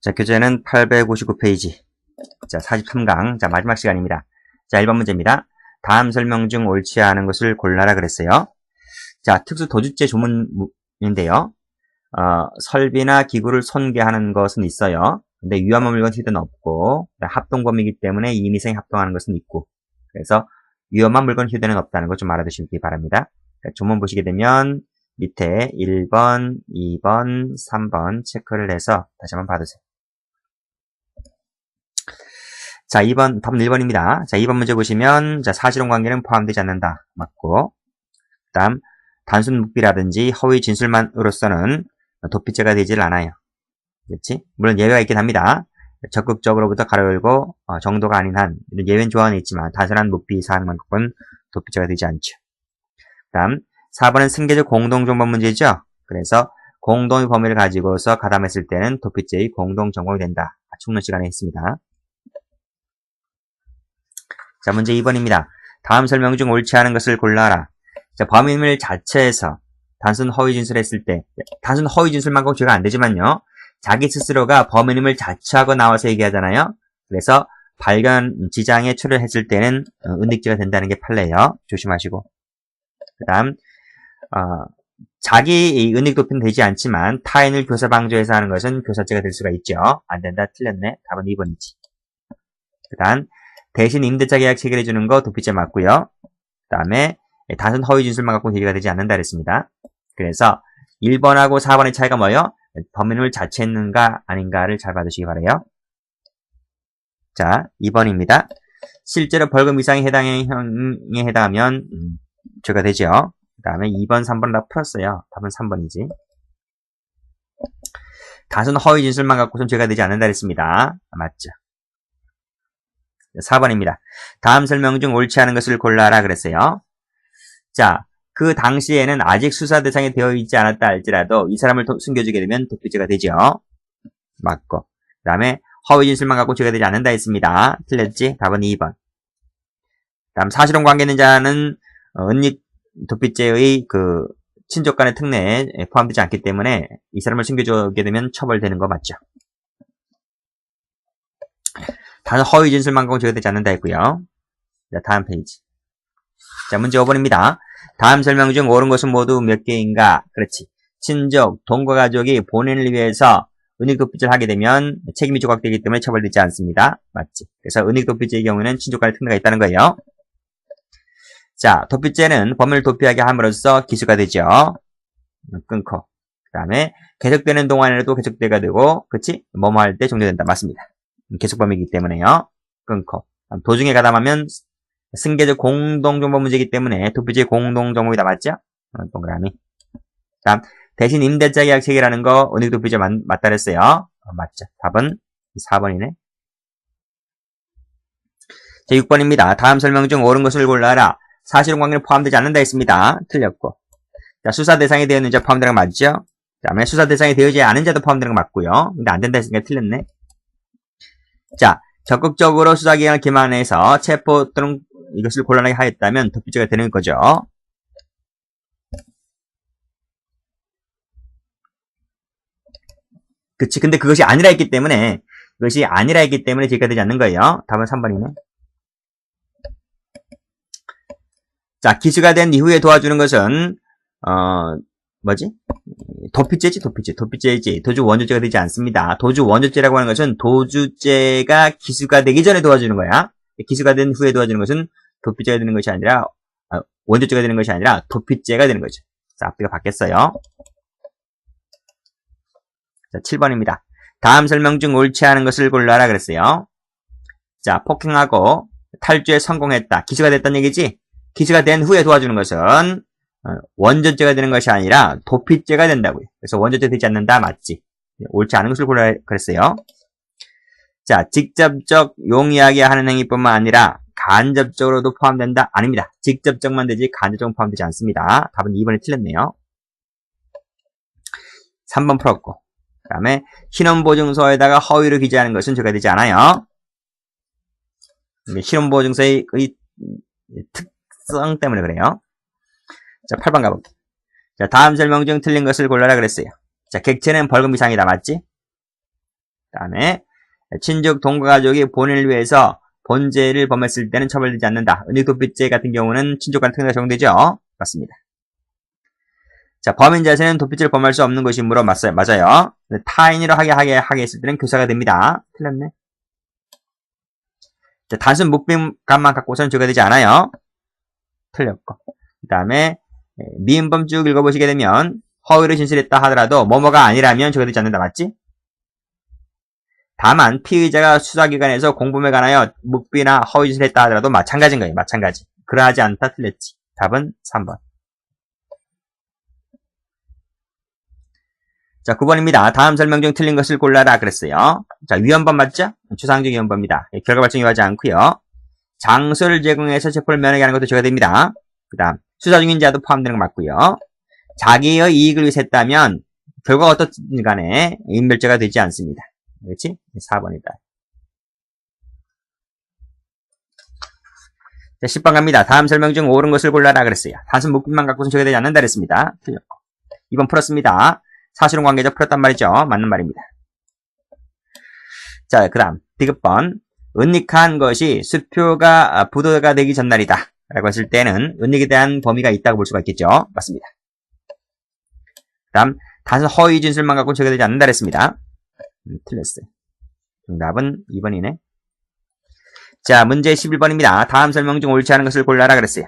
자, 교재는 859페이지. 자, 43강. 자, 마지막 시간입니다. 자, 1번 문제입니다. 다음 설명 중 옳지 않은 것을 골라라 그랬어요. 자, 특수 도주죄 조문인데요. 설비나 기구를 손괴하는 것은 있어요. 근데 위험한 물건 휴대는 없고, 합동범위이기 때문에 임의성이 합동하는 것은 있고, 그래서 위험한 물건 휴대는 없다는 것 좀 알아두시기 바랍니다. 조문 보시게 되면 밑에 1번, 2번, 3번 체크를 해서 다시 한번 봐두세요. 자, 2번, 답은 1번입니다. 자, 2번 문제 보시면, 자, 사실혼 관계는 포함되지 않는다. 맞고, 그 다음, 단순 묵비라든지 허위 진술만으로서는 도피죄가 되질 않아요. 그렇지? 물론 예외가 있긴 합니다. 적극적으로부터 가로 열고, 정도가 아닌 한, 이런 예외는 조항은 있지만, 단순한 묵비 사항만큼은 도피죄가 되지 않죠. 그 다음, 4번은 승계적 공동정범 문제죠? 그래서, 공동의 범위를 가지고서 가담했을 때는 도피죄의 공동정범이 된다. 충분 시간에 했습니다. 자, 문제 2번입니다. 다음 설명 중 옳지 않은 것을 골라라. 자, 범인을 자체에서 단순 허위 진술했을 때, 단순 허위 진술만큼 죄가 안 되지만요. 자기 스스로가 범인임을 자처하고 나와서 얘기하잖아요. 그래서 발견 지장에 초래했을 때는 은닉죄가 된다는 게 판례예요. 조심하시고. 그 다음, 자기 은닉 도피는 되지 않지만 타인을 교사 방조해서 하는 것은 교사죄가 될 수가 있죠. 안 된다. 틀렸네. 답은 2번이지. 그 다음, 대신 임대차 계약 체결해 주는 거 도피죄 맞고요. 그 다음에 단순 허위 진술만 갖고 대리가 되지 않는다 그랬습니다. 그래서 1번하고 4번의 차이가 뭐예요? 범인을 자처했는가 아닌가를 잘 봐주시기 바라요. 자, 2번입니다. 실제로 벌금 이상의 해당형에 해당하면 죄가 되죠. 그 다음에 2번, 3번 다 풀었어요. 답은 3번이지. 단순 허위 진술만 갖고선 죄가 되지 않는다 그랬습니다. 맞죠. 4번입니다. 다음 설명 중 옳지 않은 것을 골라라 그랬어요. 자, 그 당시에는 아직 수사 대상이 되어 있지 않았다 할지라도 이 사람을 숨겨주게 되면 도피죄가 되죠. 맞고. 그 다음에 허위 진술만 갖고 죄가 되지 않는다 했습니다. 틀렸지? 답은 2번. 다음 사실혼 관계 있는 자는 은닉 도피죄의 그 친족 간의 특례에 포함되지 않기 때문에 이 사람을 숨겨주게 되면 처벌되는 거 맞죠? 단순 허위 진술만 갖고 죄가 되지 않는다 했고요. 자, 다음 페이지. 자, 문제 5번입니다. 다음 설명 중 옳은 것은 모두 몇 개인가? 그렇지. 친족, 동거 가족이 본인을 위해서 은닉도피죄를 하게 되면 책임이 조각되기 때문에 처벌되지 않습니다. 맞지? 그래서 은닉도피죄의 경우에는 친족 간의 특례가 있다는 거예요. 자, 도피죄는 범인을 도피하게 함으로써 기수가 되죠. 끊고. 그 다음에 계속되는 동안에도 계속되가 되고, 그치? 뭐뭐 할 때 종료된다. 맞습니다. 계속범위이기 때문에요. 끊고. 도중에 가담하면 승계적 공동정보 문제이기 때문에 도피죄 공동정보이다. 맞죠? 동그라미. 다음, 대신 임대차 계약 체결하는 거 은닉도피죄 맞다 그랬어요. 맞죠? 답은 4번이네. 자, 6번입니다. 다음 설명 중 옳은 것을 골라라. 사실혼 관계는 포함되지 않는다 했습니다. 틀렸고. 자, 수사 대상이 되었는 자 포함되는 거 맞죠? 그 다음에 수사 대상이 되어지지 않은 자도 포함되는 거 맞고요. 근데 안 된다 했으니까 틀렸네. 자, 적극적으로 수사기관을 기만해서 체포 또는 이것을 곤란하게 하였다면 도피죄가 되는 거죠. 그치. 근데 그것이 아니라 했기 때문에 죄가 되지 않는 거예요. 답은 3번이네. 자, 기수가 된 이후에 도와주는 것은 뭐지? 도피죄지. 도주 원조죄가 되지 않습니다. 도주 원조죄라고 하는 것은 도주죄가 기수가 되기 전에 도와주는 거야. 기수가 된 후에 도와주는 것은 도피죄가 되는 것이 아니라 원조죄가 되는 것이 아니라 도피죄가 되는 거죠. 자, 앞뒤가 바뀌었어요. 자, 7번입니다. 다음 설명 중 옳지 않은 것을 골라라 그랬어요. 자, 폭행하고 탈주에 성공했다. 기수가 됐다는 얘기지? 기수가 된 후에 도와주는 것은 원조죄가 되는 것이 아니라 도피죄가 된다고요. 그래서 원조죄 되지 않는다. 맞지? 옳지 않은 것을 골라라 그랬어요. 자, 직접적 용이하게 하는 행위뿐만 아니라 간접적으로도 포함된다? 아닙니다. 직접적만 되지 간접적은 포함되지 않습니다. 답은 2번이 틀렸네요. 3번 풀었고. 그 다음에 신원보증서에다가 허위로 기재하는 것은 죄가 되지 않아요. 신원보증서의 특성 때문에 그래요. 자, 8번 가볼게요. 자, 다음 설명 중 틀린 것을 골라라 그랬어요. 자, 객체는 벌금 이상이다. 맞지? 다음에 친족 동거가족이 본인을 위해서 본죄를 범했을 때는 처벌되지 않는다. 은닉도피죄 같은 경우는 친족 간 특례가 적용되죠. 맞습니다. 자, 범인 자신은 도피죄를 범할 수 없는 것이므로 맞아요. 타인으로 하게 했을 때는 교사가 됩니다. 틀렸네. 자, 단순 묵비감만 갖고서는 죄가 되지 않아요. 틀렸고. 그 다음에 미음범 쭉 읽어보시게 되면 허위로 진술했다 하더라도 뭐뭐가 아니라면 죄가 되지 않는다. 맞지? 다만 피의자가 수사기관에서 공범에 관하여 묵비나 허위 진술했다 하더라도 마찬가지인 거예요. 마찬가지. 그러하지 않다. 틀렸지. 답은 3번. 자, 9번입니다. 다음 설명 중 틀린 것을 골라라 그랬어요. 자, 위헌범 맞죠? 추상적 위헌범입니다. 결과 발생 요하지 않고요. 장소를 제공해서 체포를 면하게 하는 것도 죄가 됩니다. 그 다음 수사 중인 자도 포함되는 거 맞고요. 자기의 이익을 위해서 했다면 결과가 어떻든 간에 인멸죄가 되지 않습니다. 그렇지? 4번이다. 자, 10번 갑니다. 다음 설명 중 옳은 것을 골라라 그랬어요. 단순 묵비만 갖고는 죄가 되지 않는다 그랬습니다. 틀렸고. 2번 풀었습니다. 사실은 관계자 풀었단 말이죠. 맞는 말입니다. 자, 그 다음 디귿번. 은닉한 것이 수표가 부도가 되기 전날이다 라고 했을 때는 은닉에 대한 범위가 있다고 볼 수가 있겠죠. 맞습니다. 그 다음 단순 허위 진술만 갖고 죄가 되지 않는다 그랬습니다. 틀렸어요. 정답은 2번이네. 자, 문제 11번입니다. 다음 설명 중 옳지 않은 것을 골라라 그랬어요.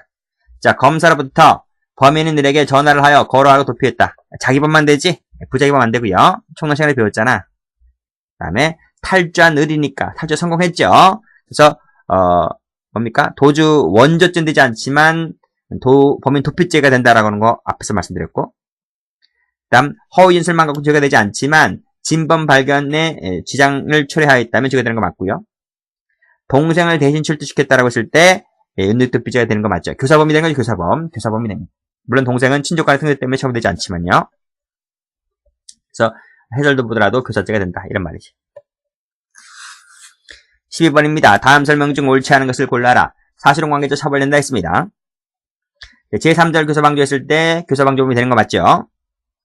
자, 검사로부터 범인들에게 전화를 하여 거로하고 도피했다. 자기 범만 되지? 부자기 범 안 되고요. 총론 시간에 배웠잖아. 그 다음에 탈주한 을이니까 탈주 성공했죠. 그래서 뭡니까? 도주 원조죄는 되지 않지만 범인 도피죄가 된다라고 하는 거 앞에서 말씀드렸고, 그다음 허위 진술만 갖고 죄가 되지 않지만 진범 발견에 지장을 초래하였다면 죄가 되는 거 맞고요. 동생을 대신 출두시켰다라고 했을 때 은닉도피죄가 되는 거 맞죠. 교사범이 되는 거죠. 교사범이 됩니다. 물론 동생은 친족간의 특례 때문에 처벌되지 않지만요. 그래서 해설도 보더라도 교사죄가 된다 이런 말이지. 12번입니다. 다음 설명 중 옳지 않은 것을 골라라. 사실혼 관계자 처벌된다 했습니다. 제3절 교사방조했을 때 교사방조범이 되는 거 맞죠?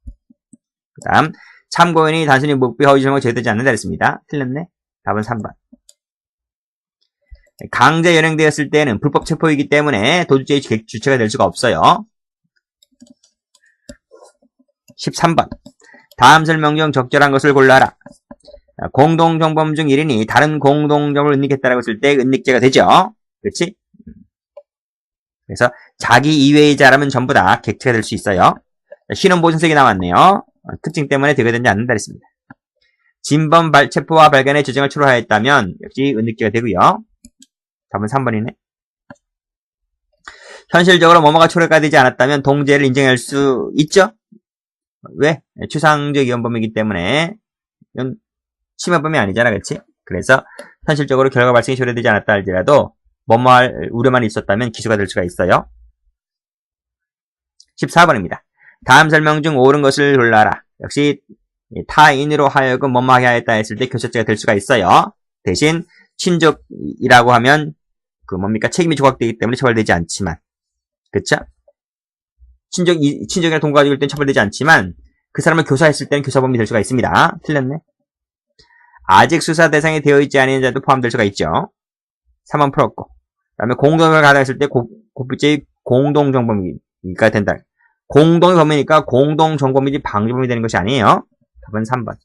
그 다음 참고인이 단순히 묵비 허위 정보 제외되지 않는다 했습니다. 틀렸네. 답은 3번. 강제 연행되었을 때는 불법 체포이기 때문에 도주죄의 주체가 될 수가 없어요. 13번. 다음 설명 중 적절한 것을 골라라. 공동정범 중 1인이 다른 공동정범을 은닉했다라고 했을 때 은닉죄가 되죠. 그렇지? 그래서 자기 이외의 자라면 전부 다 객체가 될 수 있어요. 신원보증색이 나왔네요. 특징 때문에 되게 되지 않는다 했습니다. 진범 체포와 발견의 주정을 초래하였다면 역시 은닉죄가 되고요. 답은 3번이네. 현실적으로 뭐뭐가 초래가 되지 않았다면 동죄를 인정할 수 있죠? 왜? 추상적 위헌범이기 때문에 이건 침해범이 아니잖아, 그렇지? 그래서 현실적으로 결과 발생이 초래되지 않았다 할지라도 뭐뭐할 우려만 있었다면 기소가 될 수가 있어요. 14번입니다. 다음 설명 중 옳은 것을 골라라. 역시 타인으로 하여금 뭐뭐하게 하였다 했을 때 교사죄가 될 수가 있어요. 대신 친족이라고 하면 책임이 조각되기 때문에 처벌되지 않지만, 그쵸? 친족이나 동거가족일 때는 처벌되지 않지만 그 사람을 교사했을 때는 교사범이 될 수가 있습니다. 틀렸네. 아직 수사 대상이 되어 있지 않은 자도 포함될 수가 있죠. 3번 풀었고, 그 다음에 공동을 가담했을 때 고필죄의 공동정범이가 된다. 공동의 범위니까 공동정범이지 방조범이 되는 것이 아니에요. 답은 3번.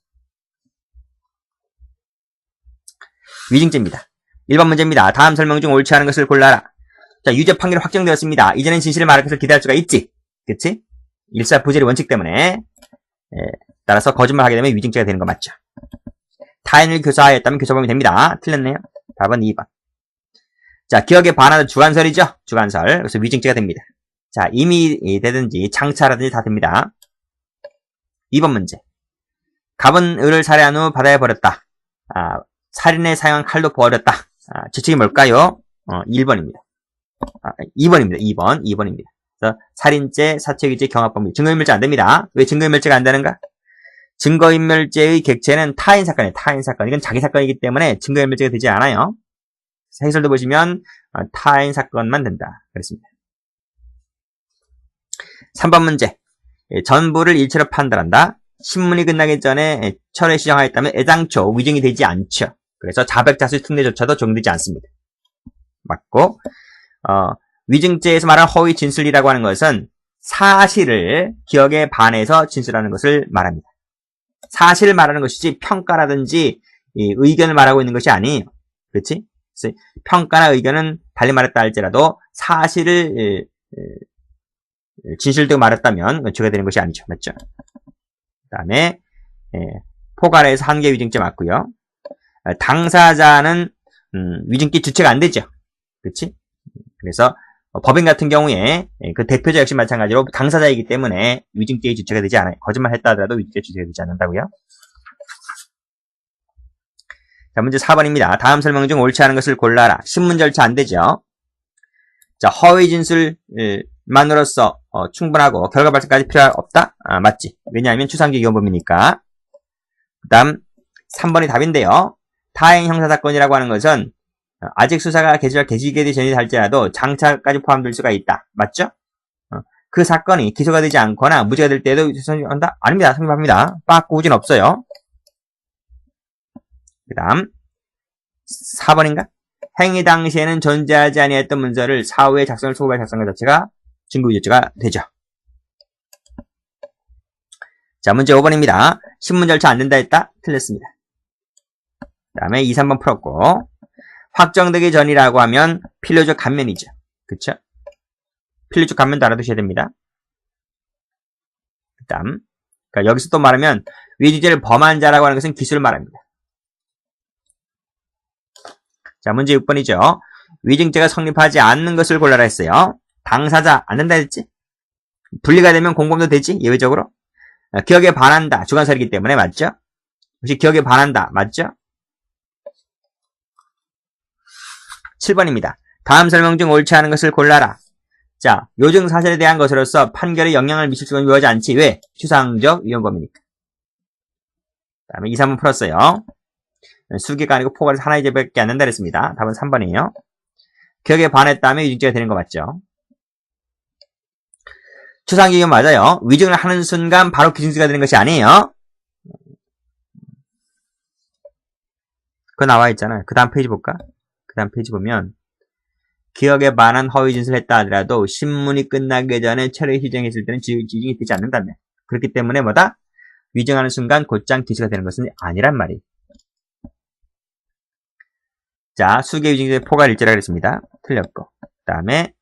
위증죄입니다. 1번 문제입니다. 다음 설명 중 옳지 않은 것을 골라라. 자, 유죄 판결이 확정되었습니다. 이제는 진실을 말할 것을 기대할 수가 있지. 그치? 일사부재의 원칙 때문에 따라서 거짓말을 하게 되면 위증죄가 되는 거 맞죠? 타인을 교사하였다면 교사범이 됩니다. 틀렸네요. 답은 2번. 자, 기억에 반하는 주관설이죠? 주관설. 그래서 위증죄가 됩니다. 자, 임의 되든지 장차라든지 다 됩니다. 2번 문제. 갑은 을을 살해한 후 바다에 버렸다. 살인에 사용한 칼도 버렸다. 죄책이 뭘까요? 1번입니다. 2번입니다. 2번입니다. 그래서 살인죄, 사체유죄, 경합범위. 증거인멸죄 안 됩니다. 왜 증거인멸죄가 안 되는가? 증거인멸죄의 객체는 타인 사건이에요. 타인 사건. 이건 자기 사건이기 때문에 증거인멸죄가 되지 않아요. 해설도 보시면 타인 사건만 된다. 그렇습니다. 3번 문제. 전부를 일체로 판단한다. 신문이 끝나기 전에 철회 시정하였다면 애당초 위증이 되지 않죠. 그래서 자백자수 특례조차도 적용되지 않습니다. 맞고 위증죄에서 말하는 허위 진술이라고 하는 것은 사실을 기억에 반해서 진술하는 것을 말합니다. 사실을 말하는 것이지 평가라든지 의견을 말하고 있는 것이 아니에요. 그렇지? 그래서 평가나 의견은 달리 말했다 할지라도 사실을 진실되고 말했다면 죄가 되는 것이 아니죠. 맞죠? 그 다음에 포괄해서 한 개 위증죄 맞고요. 당사자는 위증죄 주체가 안 되죠. 그렇지? 그래서 법인 같은 경우에 그 대표자 역시 마찬가지로 당사자이기 때문에 위증죄의 주체가 되지 않아요. 거짓말 했다 하더라도 위증죄 주체가 되지 않는다고요. 자, 문제 4번입니다. 다음 설명 중 옳지 않은 것을 골라라. 신문 절차 안 되죠. 자, 허위 진술만으로서 충분하고 결과 발생까지 필요 없다? 맞지. 왜냐하면 추상적 위헌범이니까. 그 다음 3번이 답인데요. 타행 형사사건이라고 하는 것은 아직 수사가 개시되기 전이라 할지라도 장차까지 포함될 수가 있다. 맞죠? 그 사건이 기소가 되지 않거나 무죄가 될 때에도 성립한다? 아닙니다. 성립합니다. 빠꾸진 없어요. 그 다음 4번인가? 행위 당시에는 존재하지 아니했던 문서를 사후에 작성을 소급해 작성한 것 자체가 증거유죄가 되죠. 자, 문제 5번입니다. 신문 절차 안 된다 했다? 틀렸습니다. 그 다음에 2, 3번 풀었고 확정되기 전이라고 하면 필요적 감면이죠. 그쵸? 필요적 감면도 알아두셔야 됩니다. 그 다음 그러니까 여기서 또 말하면 위증죄를 범한 자라고 하는 것은 기수를 말합니다. 자, 문제 6번이죠. 위증죄가 성립하지 않는 것을 골라라 했어요. 당사자 안 된다 했지? 분리가 되면 공범도 되지? 예외적으로? 기억에 반한다. 주관설이기 때문에 맞죠? 혹시 기억에 반한다. 맞죠? 7번입니다. 다음 설명 중 옳지 않은 것을 골라라. 자, 요증 사실에 대한 것으로서 판결에 영향을 미칠 수가 유하지 않지. 왜? 추상적 위헌범이니까. 그 다음에 2, 3번 풀었어요. 수기가 아니고 포괄해서 하나의 죄밖에 안 된다 그랬습니다. 답은 3번이에요. 기억에 반했다면 위증죄가 되는 거 맞죠? 추상적 위헌 맞아요. 위증을 하는 순간 바로 기승죄가 되는 것이 아니에요. 그거 나와 있잖아요. 그 다음 페이지 볼까? 그 다음 페이지 보면 기억에 반한 허위 진술을 했다 하더라도 신문이 끝나기 전에 철회 시정했을 때는 위증이 되지 않는다며. 그렇기 때문에 뭐다? 위증하는 순간 곧장 기수가 되는 것은 아니란 말이에요. 자, 수개 위증죄 포괄 일제라 그랬습니다. 틀렸고. 그 다음에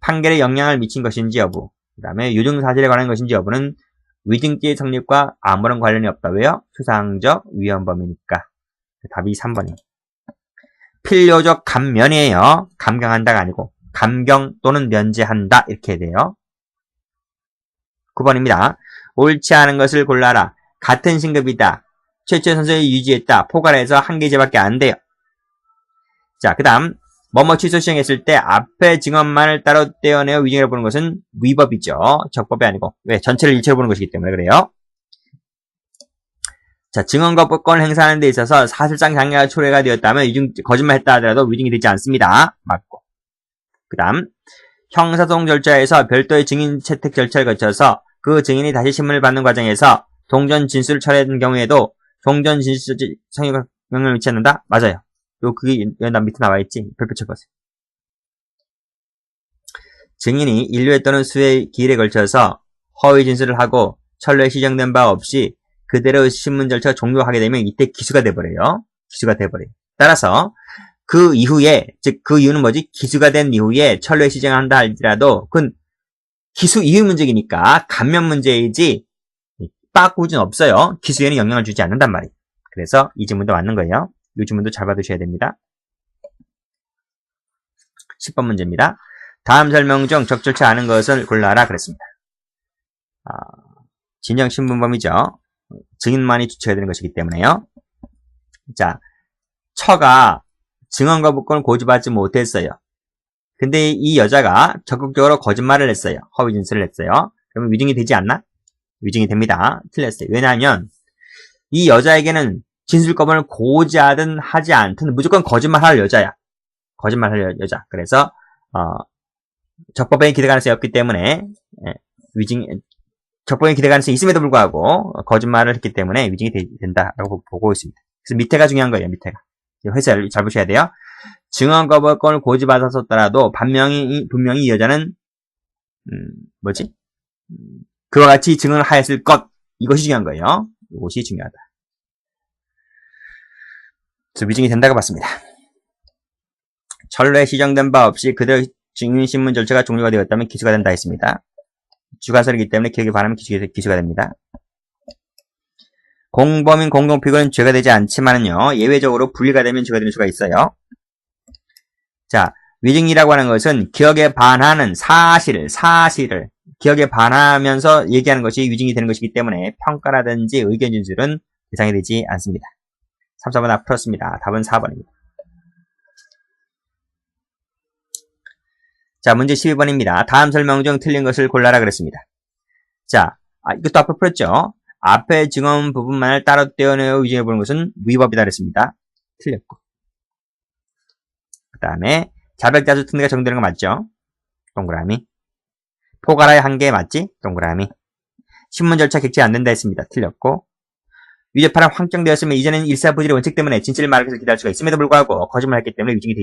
판결에 영향을 미친 것인지 여부. 그 다음에 유증 사실에 관한 것인지 여부는 위증죄의 성립과 아무런 관련이 없다. 왜요? 추상적 위헌범이니까. 답이 3번이에요. 필요적 감면이에요. 감경한다가 아니고 감경 또는 면제한다 이렇게 해야 돼요. 9번입니다. 옳지 않은 것을 골라라. 같은 신급이다. 최초의 선서에 유지했다. 포괄해서 한 개제밖에 안 돼요. 자, 그 다음 뭐뭐 취소 시행했을 때 앞에 증언만을 따로 떼어내어 위증을 보는 것은 위법이죠. 적법이 아니고. 왜? 전체를 일체로 보는 것이기 때문에 그래요. 자, 증언거부권을 행사하는 데 있어서 사실상 장애가 초래가 되었다면 거짓말했다 하더라도 위증이 되지 않습니다. 맞고. 그 다음 형사소송 절차에서 별도의 증인 채택 절차를 거쳐서 그 증인이 다시 신문을 받는 과정에서 동전 진술을 철회한 경우에도 동전 진술 성립 영향을 미치지 않는다? 맞아요. 그게 연단 밑에 나와있지? 별표 쳐보세요. 증인이 1회 또는 수회 기일에 걸쳐서 허위 진술을 하고 철회 시정된 바 없이 그대로 신문 절차가 종료하게 되면 이때 기수가 돼버려요. 기수가 돼버려요. 따라서 그 이후에, 즉 그 이유는 뭐지? 기수가 된 이후에 철회 시정을 한다 할지라도 그건 기수 이후 문제이니까 감면 문제이지 빠꾸는 없어요. 기수에는 영향을 주지 않는단 말이에요. 그래서 이 질문도 맞는 거예요. 이 질문도 잘 받으셔야 됩니다. 10번 문제입니다. 다음 설명 중 적절치 않은 것을 골라라 그랬습니다. 진정신문범이죠. 증인만이 주체가 되는 것이기 때문에요. 자, 처가 증언거부권을 고집하지 못했어요. 근데 이 여자가 적극적으로 거짓말을 했어요. 허위 진술을 했어요. 그러면 위증이 되지 않나? 위증이 됩니다. 틀렸어요. 왜냐하면 이 여자에게는 진술거부를 고지하든 하지 않든 무조건 거짓말할 여자야. 거짓말할 여자. 그래서 적법에 기대 가능성이 없기 때문에 적법히 기대 가능성이 있음에도 불구하고 거짓말을 했기 때문에 위증이 된다라고 보고 있습니다. 그래서 밑에가 중요한 거예요. 밑에가. 회사를 잘 보셔야 돼요. 증언 거부권을 고지받았었더라도 분명히 이 여자는 그와 같이 증언을 하였을 것, 이것이 중요한 거예요. 이것이 중요하다. 그래서 위증이 된다고 봤습니다. 철로에 시정된 바 없이 그대로 증인신문 절차가 종료가 되었다면 기소가 된다 했습니다. 주관설이기 때문에 기억에 반하면 기소가 됩니다. 공범인 공동피고는 죄가 되지 않지만은요, 예외적으로 분리가 되면 죄가 되는 수가 있어요. 자, 위증이라고 하는 것은 기억에 반하는 사실을 기억에 반하면서 얘기하는 것이 위증이 되는 것이기 때문에 평가라든지 의견 진술은 대상이 되지 않습니다. 3, 4번 다 풀었습니다. 답은 4번입니다. 자, 문제 12번입니다. 다음 설명 중 틀린 것을 골라라 그랬습니다. 자, 이것도 앞에 풀었죠? 앞에 증언 부분만을 따로 떼어내어 위증해 보는 것은 위법이다 그랬습니다. 틀렸고. 그 다음에 자백자주 특례가 적용되는 거 맞죠? 동그라미. 포괄하의 한계 맞지? 동그라미. 신문 절차 객체 안 된다 했습니다. 틀렸고. 위조파란 확정되었으면 이전에는 일사부질의 원칙 때문에 진실을 말하기 위해서 기다릴 수가 있음에도 불구하고 거짓말을 했기 때문에 위증이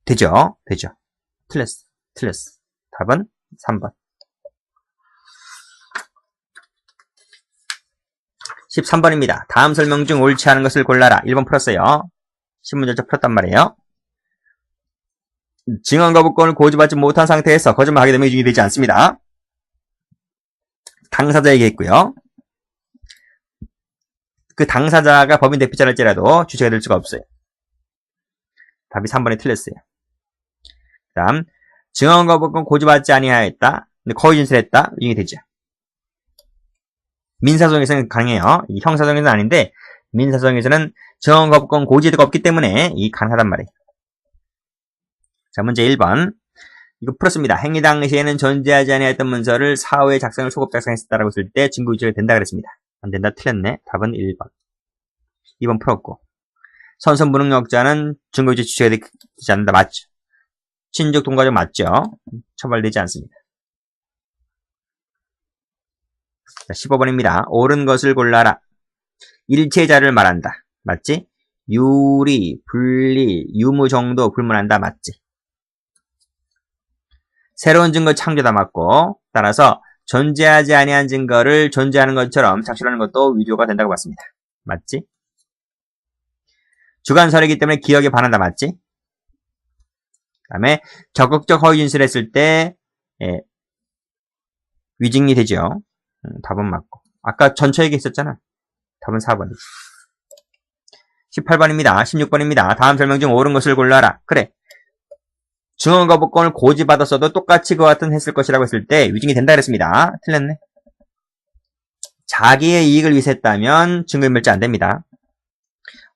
되죠. 틀렸어. 답은 3번. 13번입니다. 다음 설명 중 옳지 않은 것을 골라라. 1번 풀었어요. 신문 절차 풀었단 말이에요. 증언 거부권을 고지받지 못한 상태에서 거짓말하게 되면 위증이 되지 않습니다. 당사자 얘기했고요. 그 당사자가 법인 대표자를 할지라도 주체가 될 수가 없어요. 답이 3번에 틀렸어요. 그 다음 증언 거부권 고지받지 아니하였다. 근데 거의 진술했다. 위증이 되죠. 민사소송에서는 가능해요. 이 형사소송에서는 아닌데 민사소송에서는 증언 거부권 고지가 없기 때문에 이 가능하단 말이에요. 자, 문제 1번. 이거 풀었습니다. 행위 당시에는 존재하지 아니했던 문서를 사후에 작성을 소급 작성했다라고 했을 때 증거 유지가 된다 그랬습니다. 안 된다. 틀렸네. 답은 1번. 2번 풀었고. 선선 무능력자는 증거 유지 주체가 되지 않는다. 맞죠. 친족 동거적 맞죠. 처벌되지 않습니다. 자, 15번입니다. 옳은 것을 골라라. 일체자를 말한다. 맞지? 유리, 분리, 유무 정도 불문한다. 맞지? 새로운 증거 창조다 맞고, 따라서 존재하지 아니한 증거를 존재하는 것처럼 작실하는 것도 위조가 된다고 봤습니다. 맞지? 주관설이기 때문에 기억에 반한다. 맞지? 그 다음에 적극적 허위 진술했을 때 위증이 되죠. 답은 맞고. 아까 전처 얘기했었잖아. 답은 4번이지. 18번입니다. 16번입니다. 다음 설명 중 옳은 것을 골라라. 그래. 증언 거부권을 고지받았어도 똑같이 그와 같은 했을 것이라고 했을 때 위증이 된다 그랬습니다. 틀렸네. 자기의 이익을 위해서 했다면 증거인멸자 안 됩니다.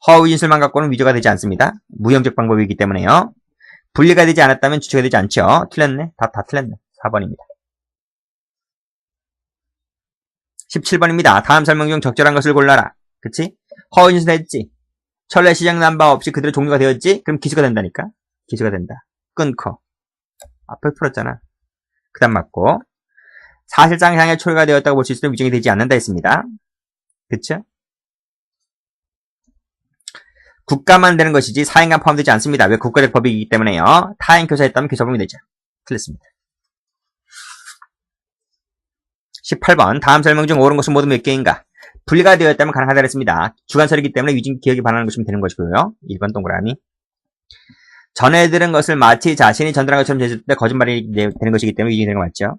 허위 진술만 갖고는 위조가 되지 않습니다. 무형적 방법이기 때문에요. 분리가 되지 않았다면 주체가 되지 않죠. 틀렸네. 다 틀렸네. 4번입니다. 17번입니다. 다음 설명 중 적절한 것을 골라라. 그치? 허위 진술했지. 철례 시정난 바 없이 그대로 종료가 되었지? 그럼 기소가 된다니까. 기소가 된다. 끊고. 앞에 풀었잖아. 그 다음 맞고. 사실상 향해 초래가 되었다고 볼 수 있으면 위증이 되지 않는다 했습니다. 그쵸? 국가만 되는 것이지 사행간 포함되지 않습니다. 왜? 국가적 법이기 때문에요. 타행 교사했다면 교사범이 되죠. 틀렸습니다. 18번. 다음 설명 중 옳은 것은 모두 몇 개인가? 분리가 되었다면 가능하다 했습니다. 주관설이기 때문에 위증 기억이 반하는 것이면 되는 것이고요. 1번 동그라미. 전해 들은 것을 마치 자신이 전달한 것처럼 됐을 때 거짓말이 되는 것이기 때문에 위증이 되는 거 맞죠?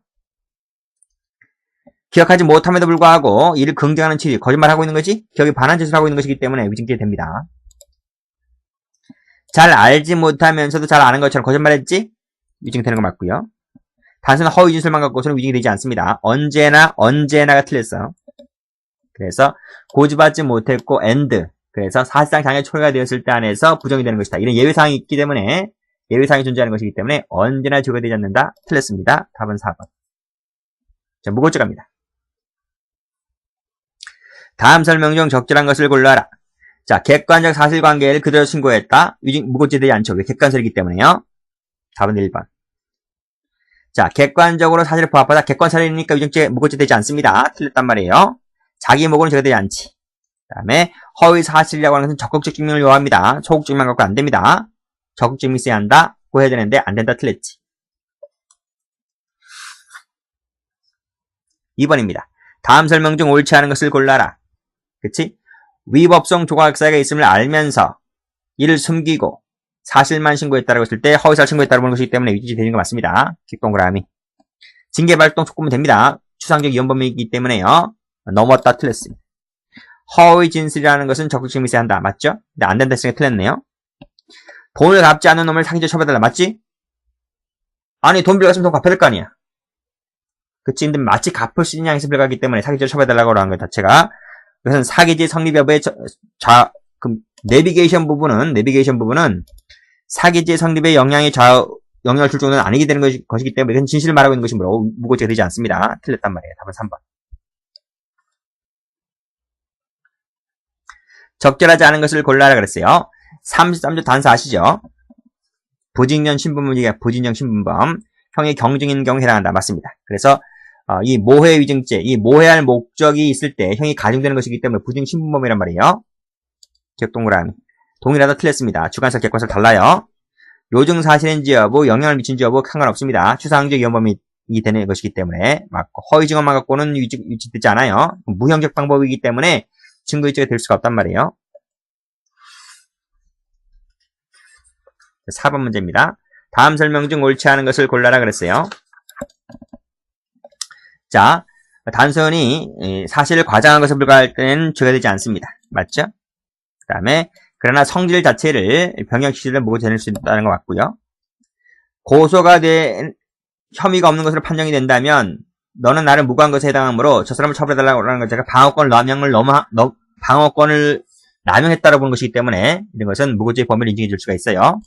기억하지 못함에도 불구하고 이를 긍정하는 취지, 거짓말하고 있는 것이 기억이 반한 짓을 하고 있는 것이기 때문에 위증이 됩니다. 잘 알지 못하면서도 잘 아는 것처럼 거짓말했지? 위증이 되는 거 맞고요. 단순한 허위 진술만 갖고서는 위증이 되지 않습니다. 언제나가 틀렸어. 그래서 고지받지 못했고 and 그래서 사실상 장애 초래가 되었을 때 안에서 부정이 되는 것이다. 이런 예외사항이 있기 때문에 예외사항이 존재하는 것이기 때문에 언제나 죄가 되지 않는다. 틀렸습니다. 답은 4번. 자, 무고죄 갑니다. 다음 설명 중 적절한 것을 골라라. 자, 객관적 사실관계를 그대로 신고했다. 위증 무고죄 되지 않죠. 왜? 객관설이기 때문에요. 답은 1번. 자, 객관적으로 사실에 부합하다. 객관사실이니까 유증죄, 무고죄 되지 않습니다. 틀렸단 말이에요. 자기 목으로는 제거되지 않지. 그 다음에 허위 사실이라고 하는 것은 적극적 증명을 요합니다. 소극 증명 갖고 안 됩니다. 적극 증명이 있어야 한다. 고 해야 되는데 안 된다. 틀렸지. 2번입니다. 다음 설명 중 옳지 않은 것을 골라라. 그치? 위법성 조각사가 있음을 알면서 이를 숨기고 사실만 신고했다라고 했을 때 허위사실 신고했다라고 보는 것이기 때문에 위증죄 되는 거 맞습니다. 동그라미. 징계발동 촉구면 됩니다. 추상적 위헌범이기 때문에요. 넘었다. 틀렸습니다. 허위 진술이라는 것은 적극 증명이 있어야 한다. 맞죠? 근데 안 된다 했으니까 틀렸네요. 돈을 갚지 않는 놈을 사기죄 처벌해달라. 맞지? 아니 돈 빌려갔으면 돈 갚아야 될 거 아니야. 그치? 근데 마치 갚을 수 있냐 해서 빌려가기 때문에 사기죄 처벌해달라고 하는 것 자체가 그것은 사기죄 성립 여부의 내비게이션 부분은 사기죄 성립에 영향을 줄 정도는 아니게 되는 것이기 때문에 이건 진실을 말하고 있는 것이므로 무고죄가 되지 않습니다. 틀렸단 말이에요. 답은 3번. 적절하지 않은 것을 골라라 그랬어요. 33조 단서 아시죠? 부직년 신분범이니까 부진영 신분범. 형이 경증인 경우에 해당한다. 맞습니다. 그래서 이 모해 위증죄, 이 모해할 목적이 있을 때 형이 가중되는 것이기 때문에 부증 신분범이란 말이에요. 기억 동그라미. 동일하다. 틀렸습니다. 주관사 객관사 달라요. 요증 사실인지 여부, 영향을 미친지 여부 상관없습니다. 추상적 위헌범이 되는 것이기 때문에 맞고 허위 증언만 갖고는 위증되지 않아요. 무형적 방법이기 때문에 증거 유죄가 될 수가 없단 말이에요. 4번 문제입니다. 다음 설명 중 옳지 않은 것을 골라라 그랬어요. 자, 단순히 사실을 과장한 것에 불과할 때는 죄가 되지 않습니다. 맞죠? 그 다음에 그러나 성질 자체를 병역시를 보고 되낼 수 있다는 거 맞고요. 고소가 된 혐의가 없는 것으로 판정이 된다면 너는 나를 무고한 것에 해당하므로 저 사람을 처벌해달라고 하는 것 자체가 방어권을 남용했다고 보는 것이기 때문에 이런 것은 무고죄의 범위를 인정해 줄 수가 있어요.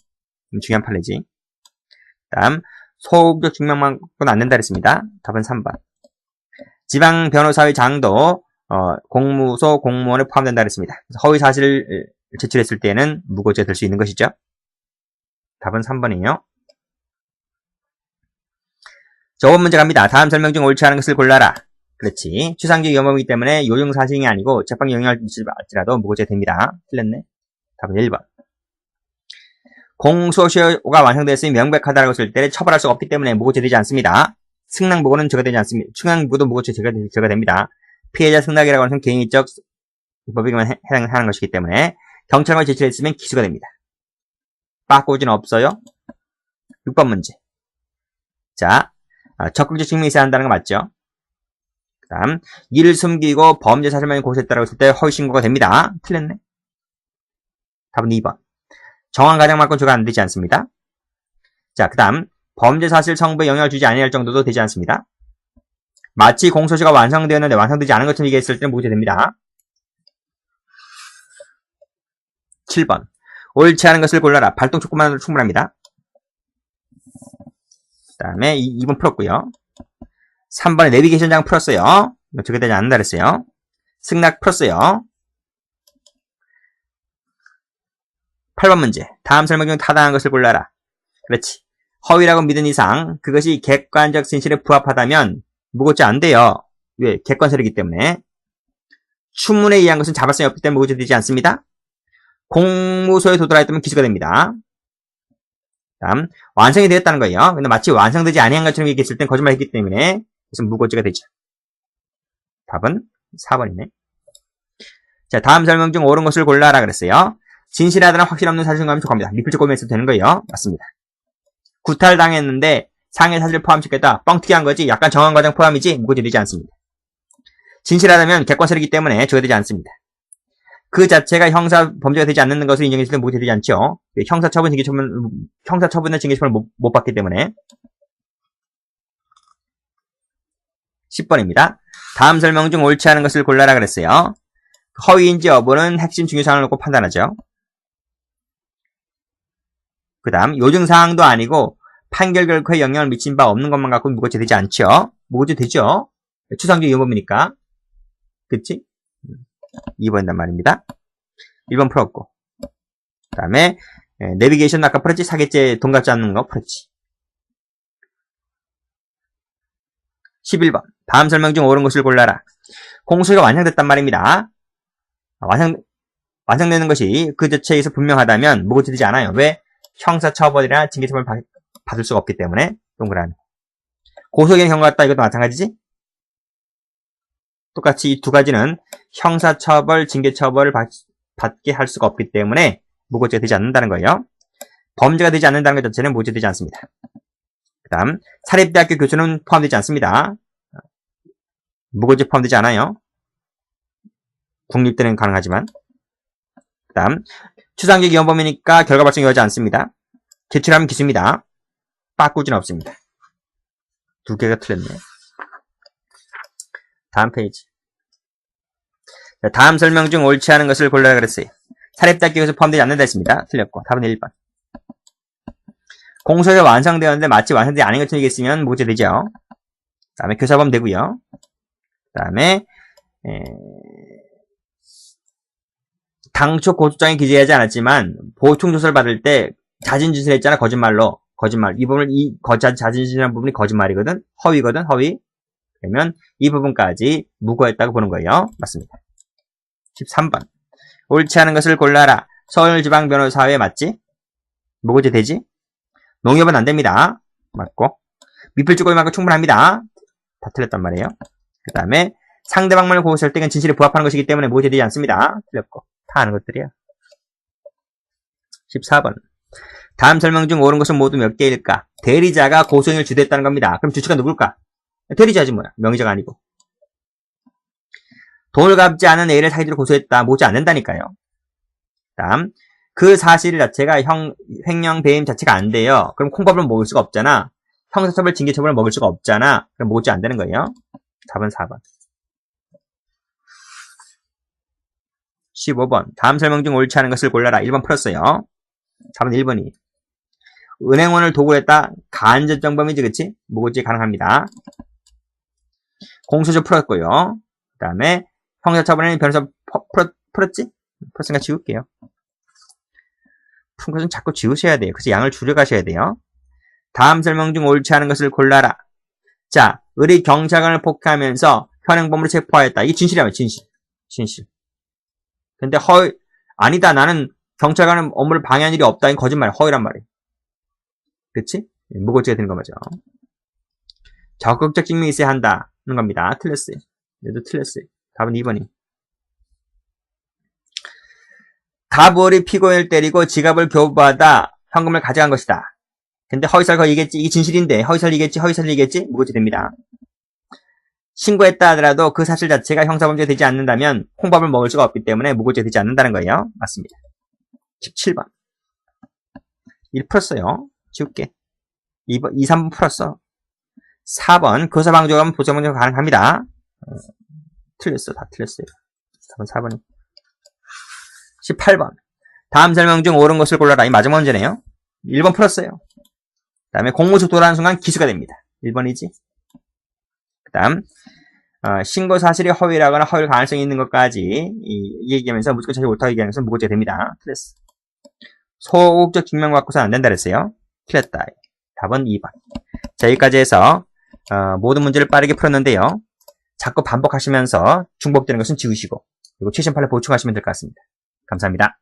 중요한 판례지. 다음 소극적 증명만 갖고는 안 된다 그랬습니다. 답은 3번. 지방 변호사의 장도 공무소 공무원에 포함된다 그랬습니다. 허위 사실을 제출했을 때는 무고죄가 될 수 있는 것이죠. 답은 3번이에요. 저번 문제 갑니다. 다음 설명 중 옳지 않은 것을 골라라. 그렇지. 추상적 위헌범이기 때문에 요증 사실이 아니고 재판에 영향을 미칠지라도 무고죄가 됩니다. 틀렸네. 답은 1번. 공소시효가 완성됐으니 명백하다라고 했을 때 처벌할 수가 없기 때문에 무고죄 되지 않습니다. 승낙무고는 죄가 되지 않습니다. 승낙무고도 무고죄 죄가 됩니다. 피해자 승낙이라고 하는 개인적 법에만 해당하는 것이기 때문에 경찰관이 제출을 했으면 기소가 됩니다. 빠꾸지는 없어요. 6번 문제. 자, 적극적 증명이 있어야 한다는 거 맞죠? 그 다음 이를 숨기고 범죄 사실만 고소했다라고 했을 때 허위 신고가 됩니다. 틀렸네. 답은 2번. 정황 가장 맞고 죄가 안 되지 않습니다. 자, 그 다음 범죄 사실 성부에 영향을 주지 아니할 정도도 되지 않습니다. 마치 공소시효가 완성되었는데 완성되지 않은 것처럼 얘기했을 때는 무죄 됩니다. 7번. 옳지 않은 것을 골라라. 발동 촉구만으로 충분합니다. 그 다음에 2번 풀었고요. 3번에 내비게이션장 풀었어요. 이거 죄가 되지 않는다 그랬어요. 승낙 풀었어요. 8번 문제. 다음 설명 중 타당한 것을 골라라. 그렇지. 허위라고 믿은 이상 그것이 객관적 진실에 부합하다면 무고죄 안 돼요. 왜? 객관설이기 때문에. 추문에 의한 것은 자발성이 없기 때문에 무고죄 되지 않습니다. 공무소에 도달했다면 기소가 됩니다. 다음 완성이 되었다는 거예요. 근데 마치 완성되지 아니한 것처럼 얘기했을 땐 거짓말했기 때문에 그래서 무고죄가 되죠. 답은 4번이네. 자, 다음 설명 중 옳은 것을 골라라 그랬어요. 진실하다는 확실 없는 사실 증거하면 족합니다. 미필적 고민했어도 되는 거예요. 맞습니다. 구탈당했는데 상해 사실을 포함시켰다. 뻥튀기 한 거지. 약간 정황 과정 포함이지 무고죄 되지 않습니다. 진실하다면 객관설이기 때문에 죄가 되지 않습니다. 그 자체가 형사 범죄가 되지 않는 것을 인정했을 때 무고죄 되지 않죠. 형사처분의 징계처분을 못 받기 때문에. 10번입니다. 다음 설명 중 옳지 않은 것을 골라라 그랬어요. 허위인지 여부는 핵심 중요사항을 놓고 판단하죠. 그 다음 요증사항도 아니고 판결 결과에 영향을 미친 바 없는 것만 갖고 무고죄 되지 않죠. 무고죄 되죠. 추상적 위헌범이니까. 그치? 2번이란 말입니다. 1번 풀었고 그 다음에 내비게이션 아까 풀었지. 사기죄 돈 갚지 않는 거 풀었지. 11번. 다음 설명 중 옳은 것을 골라라. 공소가 완성됐단 말입니다. 완성되는 것이 그 자체에서 분명하다면 무고죄 되지 않아요. 왜? 형사처벌이나 징계처벌을 받을 수가 없기 때문에. 동그라미. 고소기한 경우 같다. 이것도 마찬가지지? 똑같이 이 두 가지는 형사처벌, 징계처벌을 받게 할 수가 없기 때문에 무고죄가 되지 않는다는 거예요. 범죄가 되지 않는다는 것 자체는 무고죄 되지 않습니다. 그 다음 사립대학교 교수는 포함되지 않습니다. 무고죄 포함되지 않아요. 국립대는 가능하지만. 그 다음 추상적 위헌범이니까 결과 발생 요하지 않습니다. 제출하면 기수입니다. 빠꾸지는 없습니다. 두 개가 틀렸네요. 다음 페이지. 자, 다음 설명 중 옳지 않은 것을 골라라 그랬어요. 사립대학교에서 포함되지 않는다 했습니다. 틀렸고 답은 1번. 공소가 완성되었는데 마치 완성되지 않은 것처럼 얘기했으면 무고죄 되죠. 그 다음에 교사범 되고요. 그 다음에 당초 고소장에 기재하지 않았지만 보충조사를 받을 때 자진진술을 했잖아. 거짓말로. 거짓말. 이 부분을 자진진술이라는 부분이 거짓말이거든. 허위거든. 허위. 그러면 이 부분까지 무고했다고 보는 거예요. 맞습니다. 13번. 옳지 않은 것을 골라라. 서울지방변호사회 맞지? 무고죄 되지? 농협은 안 됩니다. 맞고. 미필주거위 맞고 충분합니다. 다 틀렸단 말이에요. 그 다음에 상대방만을 고소할 때는 진실에 부합하는 것이기 때문에 무고죄 되지 않습니다. 틀렸고. 다 아는 것들이야. 14번. 다음 설명 중 옳은 것은 모두 몇 개일까? 대리자가 고소인을 주도했다는 겁니다. 그럼 주체가 누굴까? 대리자지 뭐야. 명의자가 아니고. 돈을 갚지 않은 A를 사기로 고소했다. 모지 않는다니까요. 다음 그 사실 자체가 횡령 배임 자체가 안 돼요. 그럼 콩밥을 먹을 수가 없잖아. 형사처벌, 징계처벌을 먹을 수가 없잖아. 그럼 모지 안 되는 거예요. 답은 4번. 15번. 다음 설명 중 옳지 않은 것을 골라라. 1번 풀었어요. 답은 1번이. 은행원을 도구로 했다. 간접정범이지, 그치? 무고죄 가능합니다. 공소조 풀었고요. 그 다음에 형사처벌에는 변호사 풀었지? 풀었으니까 지울게요. 푼 것은 자꾸 지우셔야 돼요. 그래서 양을 줄여가셔야 돼요. 다음 설명 중 옳지 않은 것을 골라라. 자, 을이 경찰관을 폭행하면서 현행범으로 체포하였다. 이게 진실이야, 진실. 근데 아니다. 나는 경찰관은 업무를 방해한 일이 없다. 이건 거짓말, 허위란 말이에요. 그치? 무고죄가 되는 거죠. 적극적 증명이 있어야 한다는 겁니다. 틀렸어요. 얘도 틀렸어요. 답은 2번이. 가부얼이 피고인을 때리고 지갑을 교부받아 현금을 가져간 것이다. 근데 허위사를 거의 얘기했지. 이게 진실인데 허위사를 얘기했지. 무고죄 됩니다. 신고했다 하더라도 그 사실 자체가 형사범죄가 되지 않는다면 콩밥을 먹을 수가 없기 때문에 무고죄가 되지 않는다는 거예요. 맞습니다. 17번. 1 풀었어요. 지울게. 2번, 2, 3번 풀었어. 4번. 교사방조하면 보상방조가 가능합니다. 틀렸어. 다 틀렸어요. 답은 4번이. 18번. 다음 설명 중 옳은 것을 골라라. 이 마지막 문제네요. 1번 풀었어요. 그 다음에 공무수 도라는 순간 기수가 됩니다. 1번이지. 그 다음 신고 사실이 허위라거나 허위일 가능성이 있는 것까지 얘기하면서 무조건 자식 못하게 얘기하는 것은 무고죄가 됩니다. 틀렸어. 소극적 증명 받고서는 안 된다 그랬어요. 틀렸다. 답은 2번. 자, 여기까지 해서 모든 문제를 빠르게 풀었는데요. 자꾸 반복하시면서 중복되는 것은 지우시고 그리고 최신 판을 보충하시면 될 것 같습니다. 감사합니다.